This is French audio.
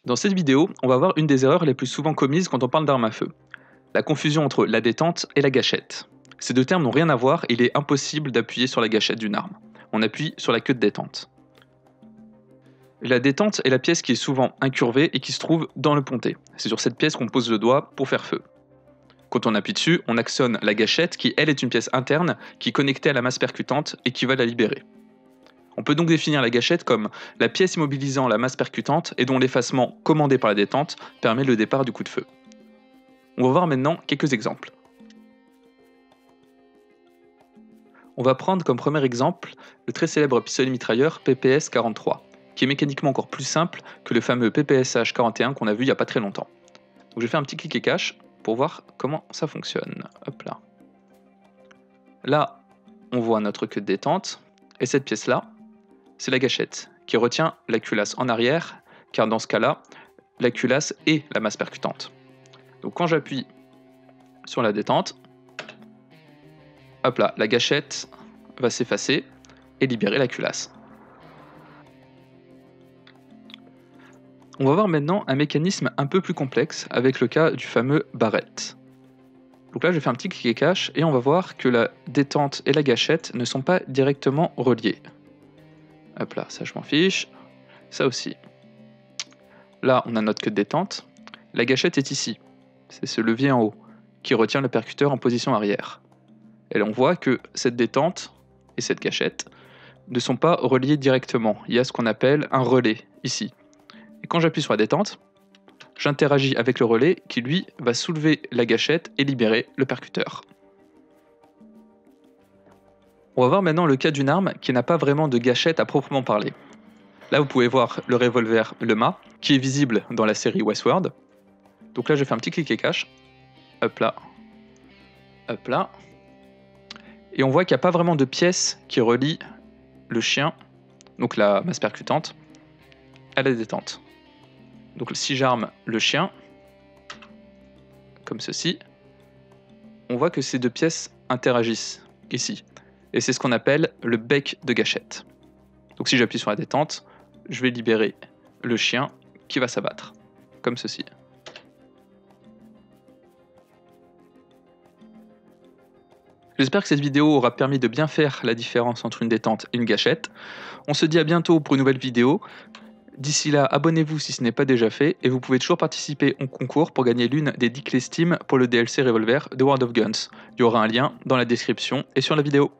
Dans cette vidéo, on va voir une des erreurs les plus souvent commises quand on parle d'arme à feu. La confusion entre la détente et la gâchette. Ces deux termes n'ont rien à voir et il est impossible d'appuyer sur la gâchette d'une arme. On appuie sur la queue de détente. La détente est la pièce qui est souvent incurvée et qui se trouve dans le pontet. C'est sur cette pièce qu'on pose le doigt pour faire feu. Quand on appuie dessus, on actionne la gâchette qui, elle, est une pièce interne qui est connectée à la masse percutante et qui va la libérer. On peut donc définir la gâchette comme la pièce immobilisant la masse percutante et dont l'effacement commandé par la détente permet le départ du coup de feu. On va voir maintenant quelques exemples. On va prendre comme premier exemple le très célèbre pistolet mitrailleur PPS-43, qui est mécaniquement encore plus simple que le fameux PPSH-41 qu'on a vu il n'y a pas très longtemps. Donc je vais faire un petit clic et cache pour voir comment ça fonctionne. Hop là. Là, on voit notre queue de détente, et cette pièce-là, c'est la gâchette, qui retient la culasse en arrière, car dans ce cas-là, la culasse est la masse percutante. Donc quand j'appuie sur la détente, hop là, la gâchette va s'effacer et libérer la culasse. On va voir maintenant un mécanisme un peu plus complexe avec le cas du fameux barrette. Donc là, je fais un petit clic et cache et on va voir que la détente et la gâchette ne sont pas directement reliées. Hop là, ça je m'en fiche. Ça aussi. Là, on a notre queue de détente. La gâchette est ici. C'est ce levier en haut qui retient le percuteur en position arrière. Et là, on voit que cette détente et cette gâchette ne sont pas reliées directement. Il y a ce qu'on appelle un relais ici. Et quand j'appuie sur la détente, j'interagis avec le relais qui, lui, va soulever la gâchette et libérer le percuteur. On va voir maintenant le cas d'une arme qui n'a pas vraiment de gâchette à proprement parler. Là, vous pouvez voir le revolver Lema, qui est visible dans la série Westworld. Donc là, je fais un petit clic et cache. Hop là. Hop là. Et on voit qu'il n'y a pas vraiment de pièce qui relie le chien, donc la masse percutante, à la détente. Donc si j'arme le chien, comme ceci, on voit que ces deux pièces interagissent ici. Et c'est ce qu'on appelle le bec de gâchette. Donc si j'appuie sur la détente, je vais libérer le chien qui va s'abattre, comme ceci. J'espère que cette vidéo aura permis de bien faire la différence entre une détente et une gâchette. On se dit à bientôt pour une nouvelle vidéo. D'ici là, abonnez-vous si ce n'est pas déjà fait, et vous pouvez toujours participer au concours pour gagner l'une des 10 clés Steam pour le DLC Revolver de World of Guns. Il y aura un lien dans la description et sur la vidéo.